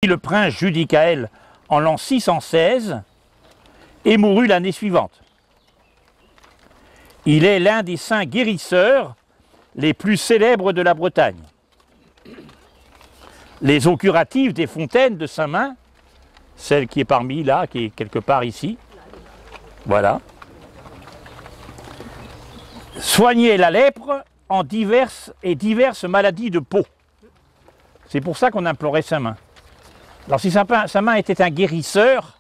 Le prince Judicaël en l'an 616 et mourut l'année suivante. Il est l'un des saints guérisseurs les plus célèbres de la Bretagne. Les eaux curatives des fontaines de Saint-Main, celle qui est parmi là, qui est quelque part ici, voilà, soignaient la lèpre en diverses maladies de peau. C'est pour ça qu'on implorait Saint-Main. Alors si Saint-Main était un guérisseur,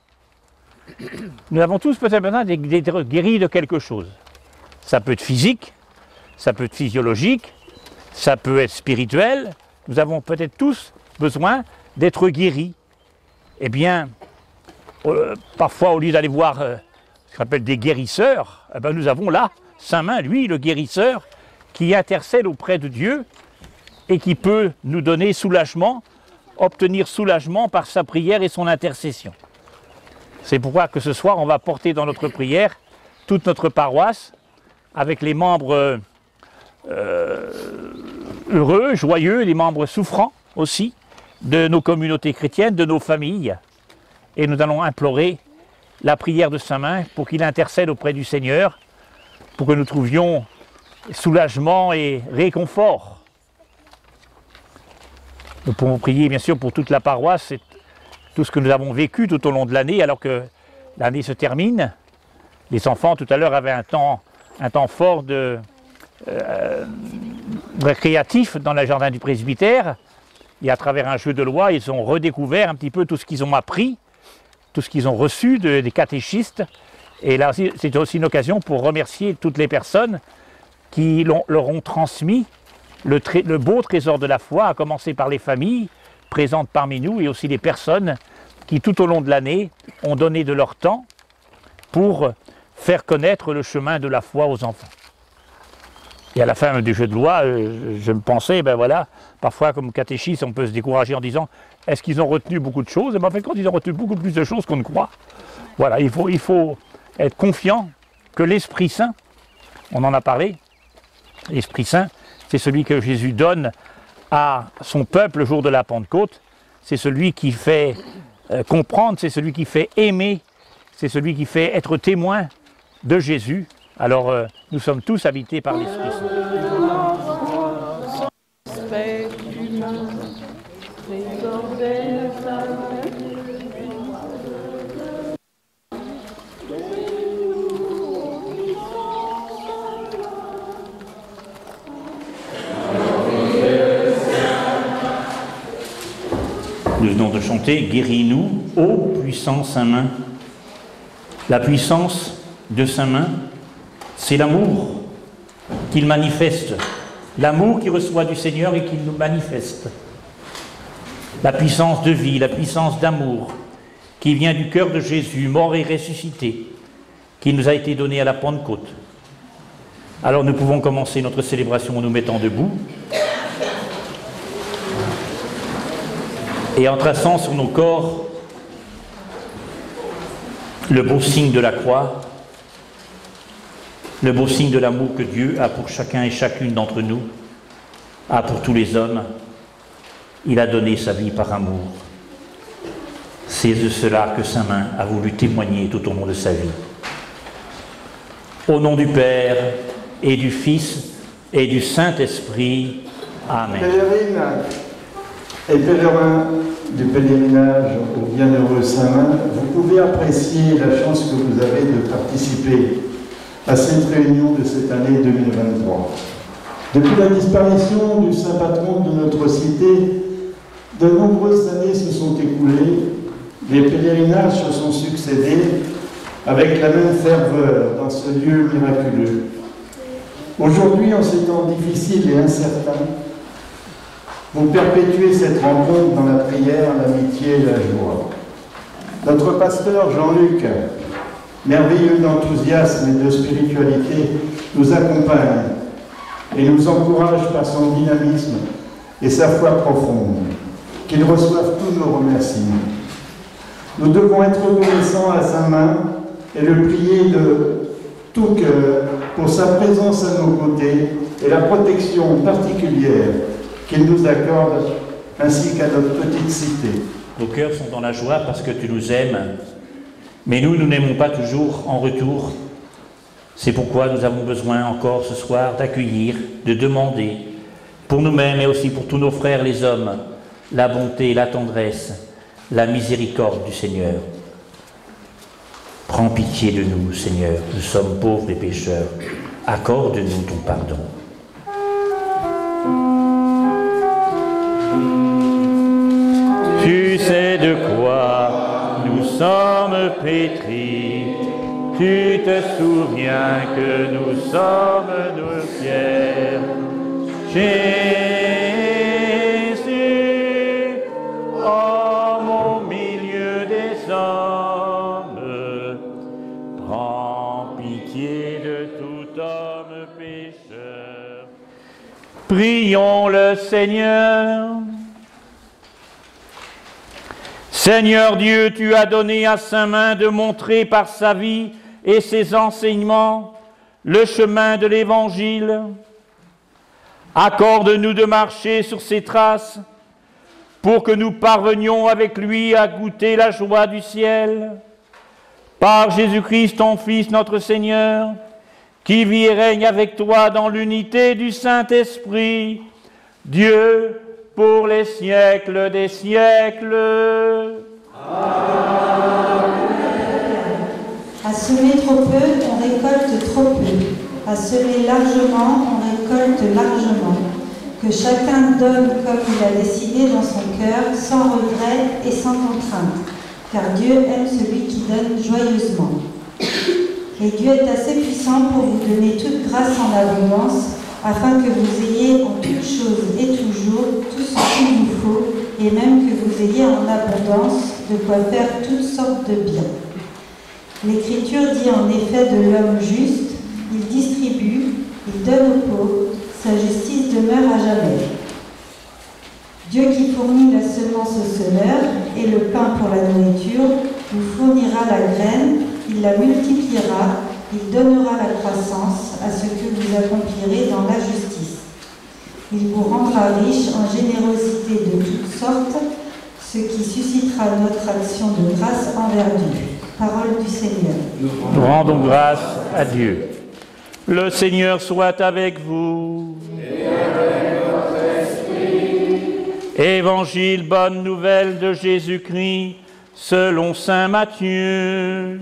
nous avons tous peut-être besoin d'être guéris de quelque chose. Ça peut être physique, ça peut être physiologique, ça peut être spirituel. Nous avons peut-être tous besoin d'être guéris. Eh bien, parfois au lieu d'aller voir ce qu'on appelle des guérisseurs, eh bien, nous avons là Saint-Main, lui, le guérisseur, qui intercède auprès de Dieu et qui peut nous donner soulagement, obtenir soulagement par sa prière et son intercession. C'est pourquoi que ce soir, on va porter dans notre prière toute notre paroisse, avec les membres heureux, joyeux, les membres souffrants aussi, de nos communautés chrétiennes, de nos familles. Et nous allons implorer la prière de Saint-Main pour qu'il intercède auprès du Seigneur, pour que nous trouvions soulagement et réconfort. Nous pouvons prier bien sûr pour toute la paroisse, et tout ce que nous avons vécu tout au long de l'année, alors que l'année se termine. Les enfants tout à l'heure avaient un temps fort récréatif dans le jardin du presbytère, et à travers un jeu de loi, ils ont redécouvert un petit peu tout ce qu'ils ont appris, tout ce qu'ils ont reçu des catéchistes. Et là, c'est aussi une occasion pour remercier toutes les personnes qui leur ont transmis le beau trésor de la foi, à commencer par les familles présentes parmi nous et aussi les personnes qui tout au long de l'année ont donné de leur temps pour faire connaître le chemin de la foi aux enfants. Et à la fin du jeu de loi, je me pensais, ben voilà, parfois comme catéchiste, on peut se décourager en disant est-ce qu'ils ont retenu beaucoup de choses? Et ben en fait, quand ils ont retenu beaucoup plus de choses qu'on ne croit. Voilà, il faut être confiant que l'Esprit Saint, on en a parlé, l'Esprit Saint, c'est celui que Jésus donne à son peuple le jour de la Pentecôte. C'est celui qui fait comprendre, c'est celui qui fait aimer, c'est celui qui fait être témoin de Jésus. Alors nous sommes tous habités par l'Esprit Saint. Nous venons de chanter « Guéris-nous, ô puissant Saint-Main ». La puissance de Saint-Main, c'est l'amour qu'il manifeste, l'amour qu'il reçoit du Seigneur et qu'il nous manifeste. La puissance de vie, la puissance d'amour qui vient du cœur de Jésus, mort et ressuscité, qui nous a été donné à la Pentecôte. Alors nous pouvons commencer notre célébration en nous mettant debout et en traçant sur nos corps le beau signe de la croix, le beau signe de l'amour que Dieu a pour chacun et chacune d'entre nous, a pour tous les hommes. Il a donné sa vie par amour. C'est de cela que Saint-Main a voulu témoigner tout au long de sa vie. Au nom du Père et du Fils et du Saint-Esprit. Amen. Pèlerines et pèlerins du pèlerinage au bienheureux Saint-Main, vous pouvez apprécier la chance que vous avez de participer à cette réunion de cette année 2023. Depuis la disparition du saint patron de notre cité, de nombreuses années se sont écoulées, les pèlerinages se sont succédés avec la même ferveur dans ce lieu miraculeux. Aujourd'hui, en ces temps difficiles et incertains, vous perpétuez cette rencontre dans la prière, l'amitié et la joie. Notre pasteur Jean-Luc, merveilleux d'enthousiasme et de spiritualité, nous accompagne et nous encourage par son dynamisme et sa foi profonde. Qu'il reçoive tous nos remerciements. Nous devons être reconnaissants à Saint-Main et le prier de tout cœur pour sa présence à nos côtés et la protection particulière qu'il nous accorde, ainsi qu'à notre petite cité. Nos cœurs sont dans la joie parce que tu nous aimes. Mais nous n'aimons pas toujours en retour. C'est pourquoi nous avons besoin encore ce soir d'accueillir, de demander, pour nous-mêmes et aussi pour tous nos frères les hommes, la bonté, la tendresse, la miséricorde du Seigneur. Prends pitié de nous, Seigneur, nous sommes pauvres et pécheurs. Accorde-nous ton pardon. Tu sais de quoi nous sommes pétris, tu te souviens que nous sommes nos fiers. Jésus, homme au milieu des hommes, prends pitié de tout homme pécheur. Prions le Seigneur. Seigneur Dieu, tu as donné à saint Main de montrer par sa vie et ses enseignements le chemin de l'Évangile. Accorde-nous de marcher sur ses traces pour que nous parvenions avec lui à goûter la joie du ciel. Par Jésus-Christ, ton Fils, notre Seigneur, qui vit et règne avec toi dans l'unité du Saint-Esprit, Dieu, pour les siècles des siècles. Amen. À semer trop peu, on récolte trop peu. À semer largement, on récolte largement. Que chacun donne comme il a décidé dans son cœur, sans regret et sans contrainte. Car Dieu aime celui qui donne joyeusement. Et Dieu est assez puissant pour vous donner toute grâce en abondance, afin que vous ayez en toutes choses et toujours tout ce qu'il vous faut, et même que vous ayez en abondance de quoi faire toutes sortes de biens. L'Écriture dit en effet de l'homme juste, il distribue, il donne aux pauvres, sa justice demeure à jamais. Dieu qui fournit la semence au semeur et le pain pour la nourriture, vous fournira la graine, il la multipliera, il donnera la croissance à ce que vous accomplirez dans la justice. Il vous rendra riche en générosité de toutes sortes, ce qui suscitera notre action de grâce envers Dieu. Parole du Seigneur. Nous rendons grâce à Dieu. Le Seigneur soit avec vous. Et avec votre esprit. Évangile, bonne nouvelle de Jésus-Christ, selon saint Matthieu.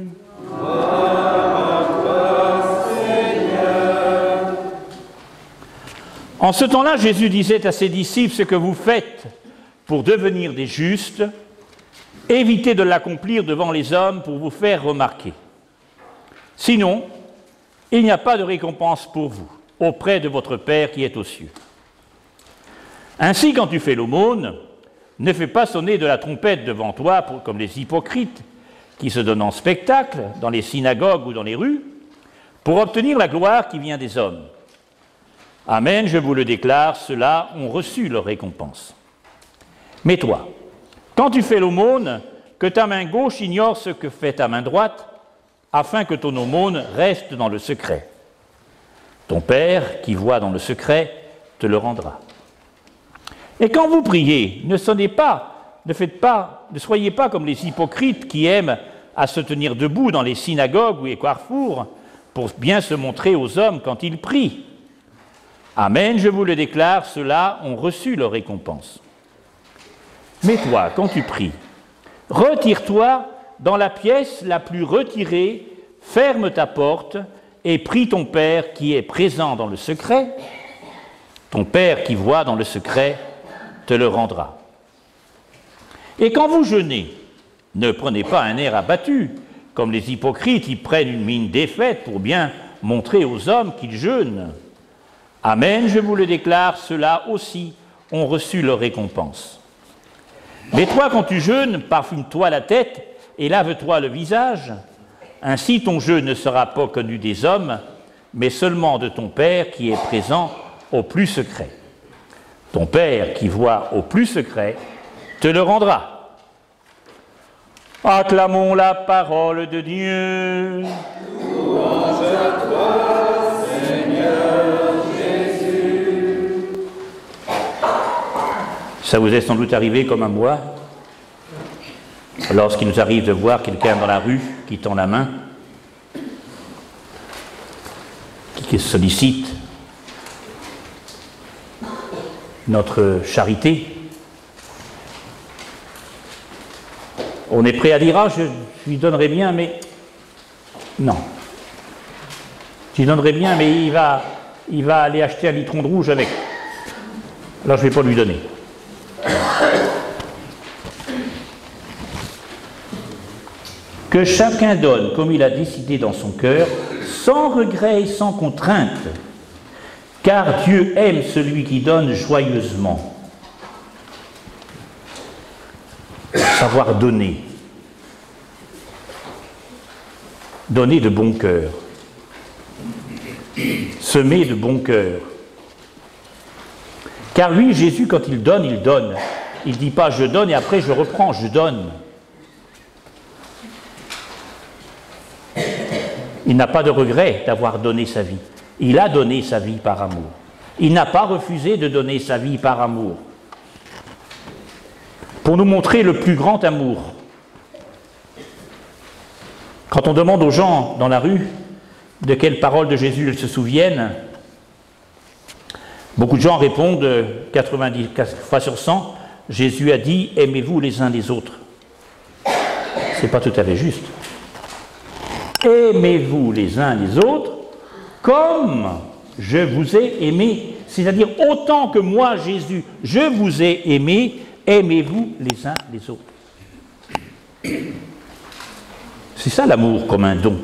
En ce temps-là, Jésus disait à ses disciples, ce que vous faites pour devenir des justes, évitez de l'accomplir devant les hommes pour vous faire remarquer. Sinon, il n'y a pas de récompense pour vous auprès de votre Père qui est aux cieux. Ainsi, quand tu fais l'aumône, ne fais pas sonner de la trompette devant toi comme les hypocrites qui se donnent en spectacle dans les synagogues ou dans les rues pour obtenir la gloire qui vient des hommes. Amen, je vous le déclare, ceux-là ont reçu leur récompense. Mais toi, quand tu fais l'aumône, que ta main gauche ignore ce que fait ta main droite, afin que ton aumône reste dans le secret. Ton Père, qui voit dans le secret, te le rendra. Et quand vous priez, ne soyez pas comme les hypocrites qui aiment à se tenir debout dans les synagogues ou les carrefours pour bien se montrer aux hommes quand ils prient. Amen, je vous le déclare, ceux-là ont reçu leur récompense. Mais toi, quand tu pries, retire-toi dans la pièce la plus retirée, ferme ta porte et prie ton Père qui est présent dans le secret. Ton Père qui voit dans le secret te le rendra. Et quand vous jeûnez, ne prenez pas un air abattu, comme les hypocrites, ils prennent une mine défaite pour bien montrer aux hommes qu'ils jeûnent. Amen, je vous le déclare, ceux-là aussi ont reçu leur récompense. Mais toi, quand tu jeûnes, parfume-toi la tête et lave-toi le visage. Ainsi, ton jeûne ne sera pas connu des hommes, mais seulement de ton Père qui est présent au plus secret. Ton Père qui voit au plus secret te le rendra. Acclamons la parole de Dieu. Louange à toi, Seigneur Jésus. Ça vous est sans doute arrivé comme à moi, lorsqu'il nous arrive de voir quelqu'un dans la rue qui tend la main, qui sollicite notre charité, on est prêt à dire « Ah, je lui donnerai bien, mais... » Non. Je lui donnerai bien, mais il va aller acheter un litron de rouge avec. Alors je ne vais pas lui donner. Que chacun donne comme il a décidé dans son cœur, sans regret et sans contrainte, car Dieu aime celui qui donne joyeusement. Savoir donner. Donner de bon cœur. Semer de bon cœur. Car lui, Jésus, quand il donne, il donne. Il ne dit pas je donne et après je reprends, je donne. Il n'a pas de regret d'avoir donné sa vie. Il a donné sa vie par amour. Il n'a pas refusé de donner sa vie par amour. Pour nous montrer le plus grand amour. Quand on demande aux gens dans la rue de quelles paroles de Jésus ils se souviennent, beaucoup de gens répondent 90 fois sur 100, Jésus a dit « Aimez-vous les uns les autres ». Ce n'est pas tout à fait juste. Aimez-vous les uns les autres comme je vous ai aimé, c'est-à-dire autant que moi, Jésus, je vous ai aimé, aimez-vous les uns les autres. C'est ça l'amour comme un don.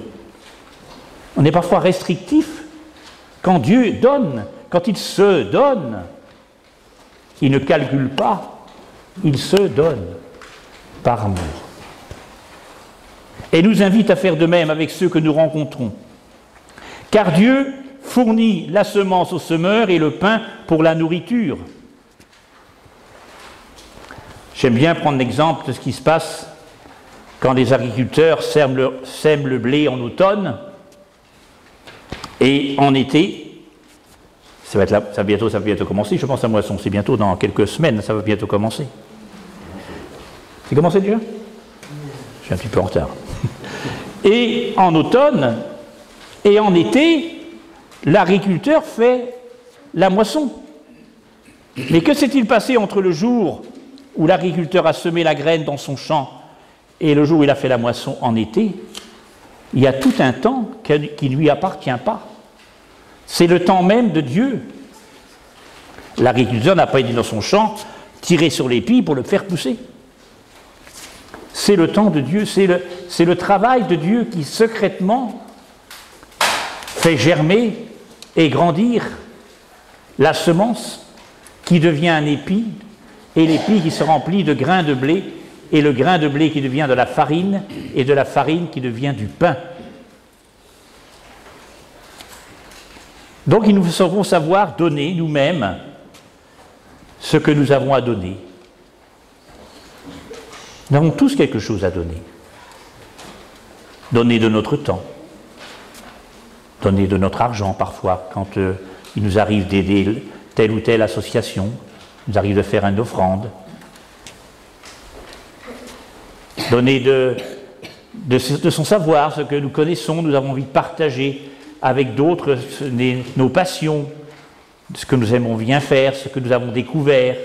On est parfois restrictif quand Dieu donne, quand il se donne. Il ne calcule pas, il se donne par amour. Et nous invite à faire de même avec ceux que nous rencontrons. Car Dieu fournit la semence au semeur et le pain pour la nourriture. J'aime bien prendre l'exemple de ce qui se passe quand les agriculteurs sèment le blé en automne et en été. Ça va bientôt commencer, je pense à moisson, c'est bientôt dans quelques semaines, ça va bientôt commencer. C'est commencé déjà ? Je suis un petit peu en retard. Et en automne et en été, l'agriculteur fait la moisson. Mais que s'est-il passé entre le jour où l'agriculteur a semé la graine dans son champ et le jour où il a fait la moisson en été? Il y a tout un temps qui ne lui appartient pas. C'est le temps même de Dieu. L'agriculteur n'a pas été dans son champ, tiré sur l'épi pour le faire pousser. C'est le temps de Dieu, c'est le travail de Dieu qui secrètement fait germer et grandir la semence qui devient un épi, et l'épi qui se remplit de grains de blé, et le grain de blé qui devient de la farine, et de la farine qui devient du pain. Donc nous saurons savoir donner nous-mêmes ce que nous avons à donner. Nous avons tous quelque chose à donner. Donner de notre temps, donner de notre argent parfois, quand il nous arrive d'aider telle ou telle association, il nous arrive de faire une offrande. Donner de son savoir, ce que nous connaissons, nous avons envie de partager avec d'autres nos passions, ce que nous aimons bien faire, ce que nous avons découvert.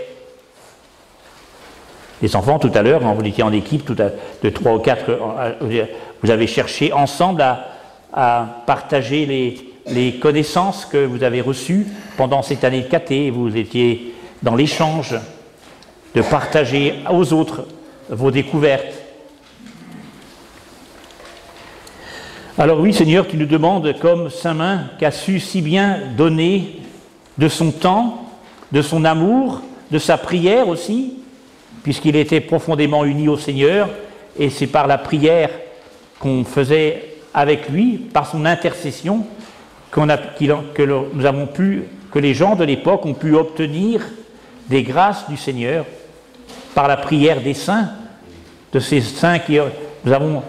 Les enfants, tout à l'heure, quand vous étiez en équipe de 3 ou 4, vous avez cherché ensemble à partager les connaissances que vous avez reçues pendant cette année de caté. Vous étiez dans l'échange de partager aux autres vos découvertes. Alors oui, Seigneur, tu nous demandes, comme Saint Main, qui a su si bien donner de son temps, de son amour, de sa prière aussi, puisqu'il était profondément uni au Seigneur, et c'est par la prière qu'on faisait avec lui, par son intercession, que les gens de l'époque ont pu obtenir des grâces du Seigneur, par la prière des saints, de ces saints qui... Nous avons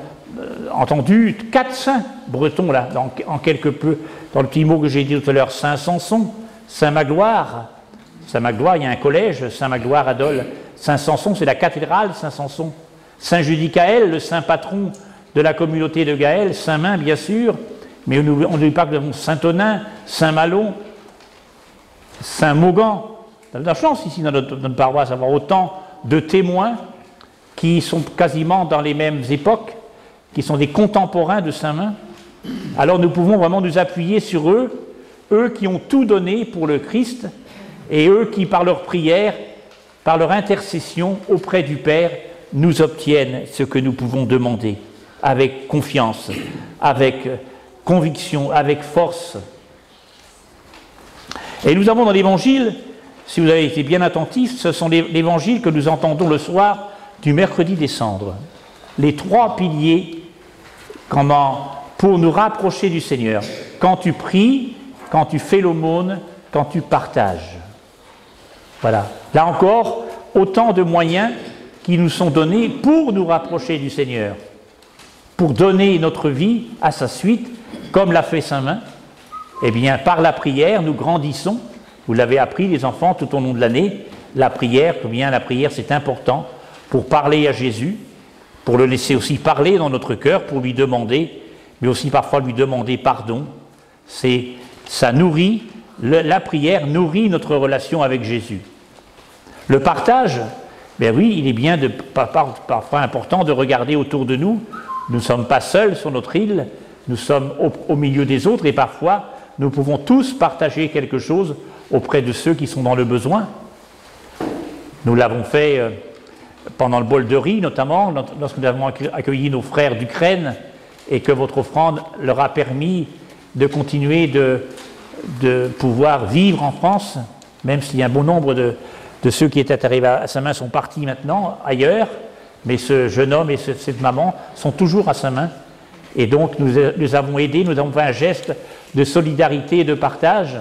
entendu 4 saints bretons, là, en quelque peu, dans le petit mot que j'ai dit tout à l'heure, Saint Samson, Saint Magloire. Saint Magloire, il y a un collège, Saint Magloire à Dole. Saint Samson, c'est la cathédrale Saint Samson. Saint Judicaël, le saint patron de la communauté de Gaël, Saint Main bien sûr, mais on n'oublie pas que nous avons Saint Onin, Saint Malo, Saint Maugan. On a de la chance ici dans notre paroisse d'avoir autant de témoins qui sont quasiment dans les mêmes époques, qui sont des contemporains de Saint Main. Alors nous pouvons vraiment nous appuyer sur eux, eux qui ont tout donné pour le Christ, et eux qui, par leur prière, par leur intercession auprès du Père, nous obtiennent ce que nous pouvons demander, avec confiance, avec conviction, avec force. Et nous avons dans l'Évangile, si vous avez été bien attentifs, ce sont l'Évangile que nous entendons le soir du mercredi des Cendres. Les trois piliers pour nous rapprocher du Seigneur. Quand tu pries, quand tu fais l'aumône, quand tu partages. Voilà. Là encore, autant de moyens qui nous sont donnés pour nous rapprocher du Seigneur, pour donner notre vie à sa suite, comme l'a fait Saint Main. Eh bien, par la prière, nous grandissons. Vous l'avez appris, les enfants, tout au long de l'année. La prière, combien la prière, c'est important pour parler à Jésus, pour le laisser aussi parler dans notre cœur, pour lui demander, mais aussi parfois lui demander pardon. Ça nourrit, la prière nourrit notre relation avec Jésus. Le partage, ben oui, il est bien parfois important de regarder autour de nous. Nous ne sommes pas seuls sur notre île, nous sommes au milieu des autres et parfois nous pouvons tous partager quelque chose auprès de ceux qui sont dans le besoin. Nous l'avons fait pendant le bol de riz notamment, lorsque nous avons accueilli nos frères d'Ukraine et que votre offrande leur a permis de continuer de pouvoir vivre en France, même s'il y a un bon nombre de ceux qui étaient arrivés à Saint-Main sont partis maintenant ailleurs, mais ce jeune homme et cette maman sont toujours à Saint-Main. Et donc nous avons aidé, nous avons fait un geste de solidarité et de partage.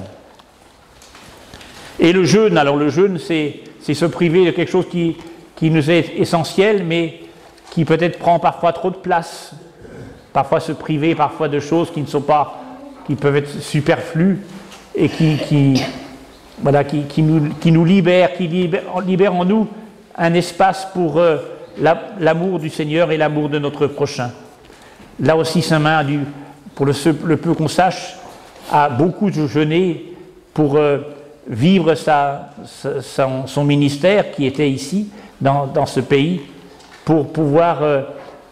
Et le jeûne, alors le jeûne c'est se priver de quelque chose qui nous est essentiel, mais qui peut-être prend parfois trop de place. Parfois se priver parfois de choses qui ne sont pas, qui peuvent être superflues et qui nous libèrent, qui libèrent en nous un espace pour l'amour du Seigneur et l'amour de notre prochain. Là aussi, Saint Main, pour le peu qu'on sache, a beaucoup jeûné pour vivre son ministère qui était ici, dans ce pays, pour pouvoir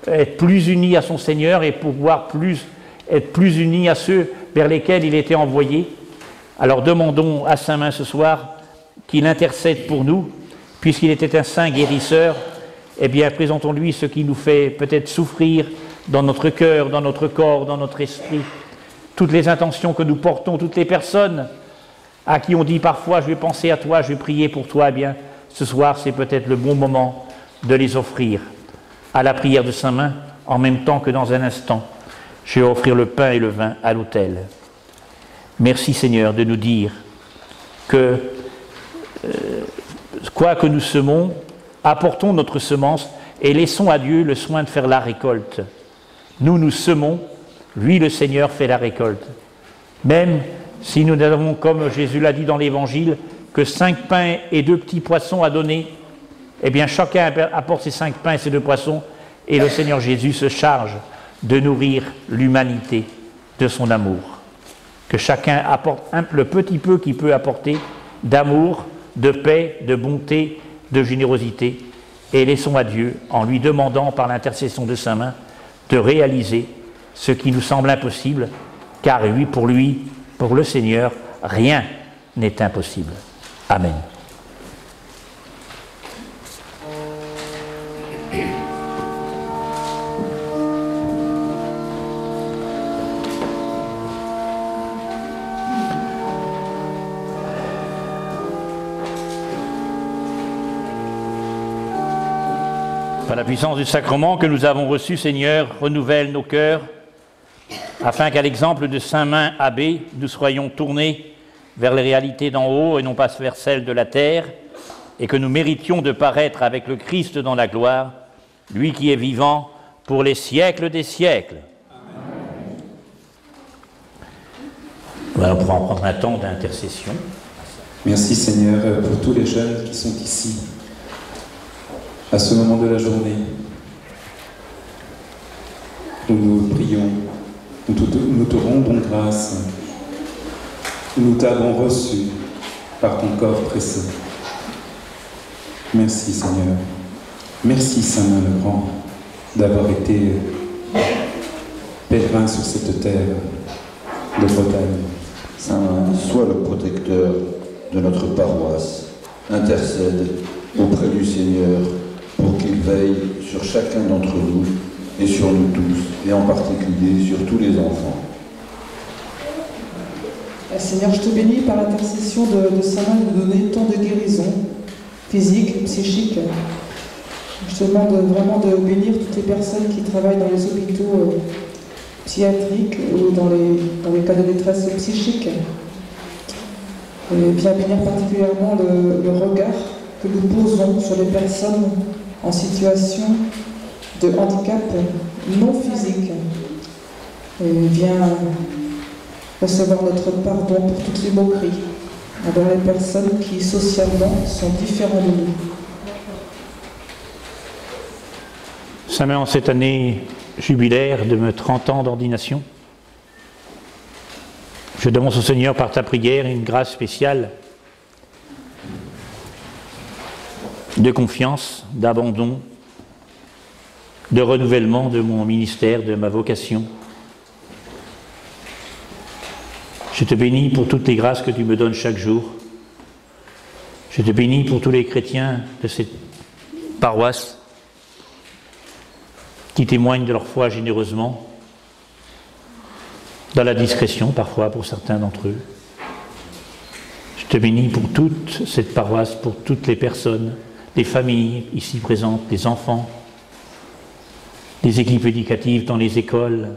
être plus uni à son Seigneur et pouvoir être plus uni à ceux vers lesquels il était envoyé. Alors demandons à Saint Main ce soir qu'il intercède pour nous, puisqu'il était un saint guérisseur. Eh bien, présentons-lui ce qui nous fait peut-être souffrir dans notre cœur, dans notre corps, dans notre esprit. Toutes les intentions que nous portons, toutes les personnes à qui on dit parfois « je vais penser à toi, je vais prier pour toi », eh bien, ce soir, c'est peut-être le bon moment de les offrir à la prière de Saint Main, en même temps que dans un instant, je vais offrir le pain et le vin à l'autel. Merci Seigneur de nous dire que quoi que nous semons, apportons notre semence et laissons à Dieu le soin de faire la récolte. Nous semons, lui le Seigneur fait la récolte. Même si nous n'avons, comme Jésus l'a dit dans l'Évangile, que 5 pains et 2 petits poissons à donner, eh bien chacun apporte ses 5 pains et ses 2 poissons et le Seigneur Jésus se charge de nourrir l'humanité de son amour. Que chacun apporte le petit peu qu'il peut apporter d'amour, de paix, de bonté, de générosité, et laissons à Dieu, en lui demandant par l'intercession de Saint Main, de réaliser ce qui nous semble impossible, car pour le Seigneur, rien n'est impossible. Amen. Par la puissance du sacrement que nous avons reçu, Seigneur, renouvelle nos cœurs, afin qu'à l'exemple de Saint Main abbé, nous soyons tournés vers les réalités d'en haut et non pas vers celles de la terre, et que nous méritions de paraître avec le Christ dans la gloire, lui qui est vivant pour les siècles des siècles. Amen. Voilà, on pourra en prendre un temps d'intercession. Merci Seigneur pour tous les jeunes qui sont ici à ce moment de la journée. nous te rendons grâce. Nous t'avons reçu par ton corps précieux. Merci Seigneur. Merci Saint-Main le Grand d'avoir été pèlerin sur cette terre de Bretagne. Saint-Main, sois le protecteur de notre paroisse. Intercède auprès du Seigneur pour qu'il veille sur chacun d'entre nous et sur nous tous, et en particulier sur tous les enfants. Seigneur, je te bénis par l'intercession de Saint-Main de nous donner tant de guérison physique, psychique. Je te demande vraiment de bénir toutes les personnes qui travaillent dans les hôpitaux psychiatriques ou dans les cas de détresse psychique. Et viens bénir particulièrement le regard que nous posons sur les personnes en situation de handicap non physique. Et viens recevoir notre pardon pour toutes les moqueries envers les personnes qui socialement sont différentes de nous. Saint-Main, en cette année jubilaire de mes 30 ans d'ordination, je demande au Seigneur par ta prière une grâce spéciale de confiance, d'abandon, de renouvellement de mon ministère, de ma vocation. Je te bénis pour toutes les grâces que tu me donnes chaque jour. Je te bénis pour tous les chrétiens de cette paroisse qui témoignent de leur foi généreusement, dans la discrétion parfois pour certains d'entre eux. Je te bénis pour toute cette paroisse, pour toutes les personnes, les familles ici présentes, les enfants, les équipes éducatives dans les écoles,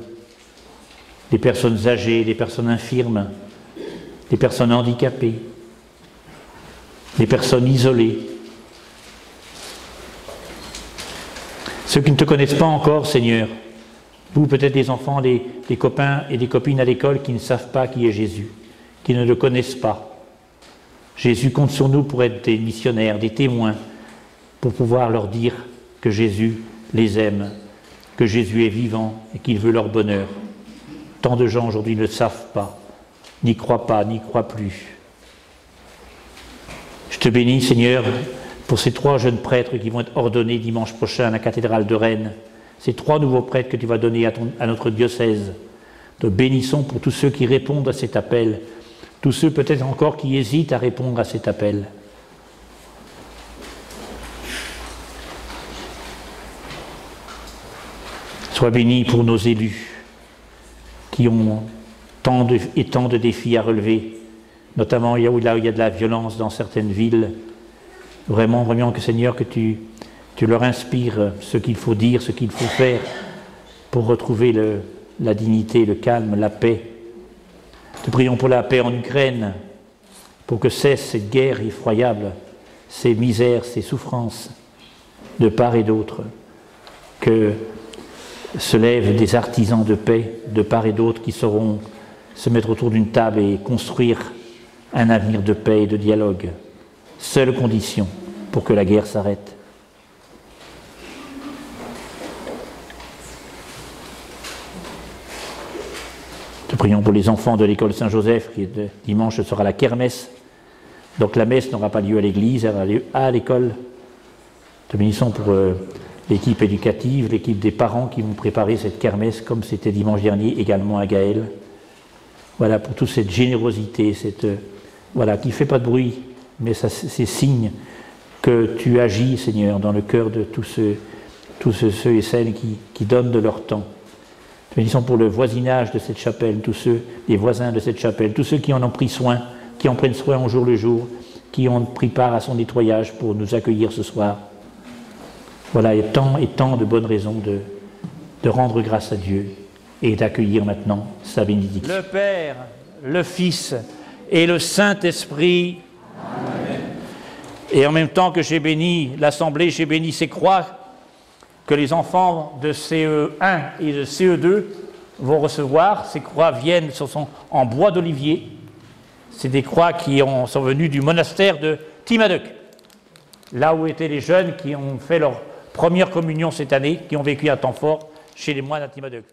les personnes âgées, les personnes infirmes, les personnes handicapées, les personnes isolées. Ceux qui ne te connaissent pas encore, Seigneur, vous peut-être des enfants, des copains et des copines à l'école qui ne savent pas qui est Jésus, qui ne le connaissent pas. Jésus compte sur nous pour être des missionnaires, des témoins, pour pouvoir leur dire que Jésus les aime, que Jésus est vivant et qu'il veut leur bonheur. Tant de gens aujourd'hui ne le savent pas, n'y croient pas, n'y croient plus. Je te bénis, Seigneur, pour ces 3 jeunes prêtres qui vont être ordonnés dimanche prochain à la cathédrale de Rennes, ces 3 nouveaux prêtres que tu vas donner à notre diocèse. Te bénissons pour tous ceux qui répondent à cet appel, tous ceux peut-être encore qui hésitent à répondre à cet appel. Sois béni pour nos élus qui ont tant de défis à relever, notamment là où il y a de la violence dans certaines villes. Vraiment que Seigneur, que tu leur inspires ce qu'il faut dire, ce qu'il faut faire pour retrouver la dignité, le calme, la paix. Te prions pour la paix en Ukraine, pour que cesse cette guerre effroyable, ces misères, ces souffrances de part et d'autre, que se lèvent des artisans de paix de part et d'autre qui sauront se mettre autour d'une table et construire un avenir de paix et de dialogue. Seule condition pour que la guerre s'arrête. Te prions pour les enfants de l'école Saint-Joseph, qui dimanche sera la kermesse. Donc la messe n'aura pas lieu à l'église, elle aura lieu à l'école. Te bénissons pour l'équipe éducative, l'équipe des parents qui vont préparer cette kermesse, comme c'était dimanche dernier également à Gaël. Voilà, pour toute cette générosité, voilà, qui ne fait pas de bruit, mais c'est signe que tu agis, Seigneur, dans le cœur de tous ceux et celles qui donnent de leur temps. Te bénissons pour le voisinage de cette chapelle, les voisins de cette chapelle, tous ceux qui en ont pris soin, qui en prennent soin au jour le jour, qui ont pris part à son nettoyage pour nous accueillir ce soir. Voilà, il y a tant de bonnes raisons de rendre grâce à Dieu et d'accueillir maintenant sa bénédiction. Le Père, le Fils et le Saint-Esprit. Amen. Et en même temps que j'ai béni l'Assemblée, j'ai béni ces croix que les enfants de CE1 et de CE2 vont recevoir. Ces croix sont en bois d'olivier. C'est des croix qui sont venues du monastère de Timadec, là où étaient les jeunes qui ont fait leur première communion cette année, qui ont vécu un temps fort chez les moines à Timadec.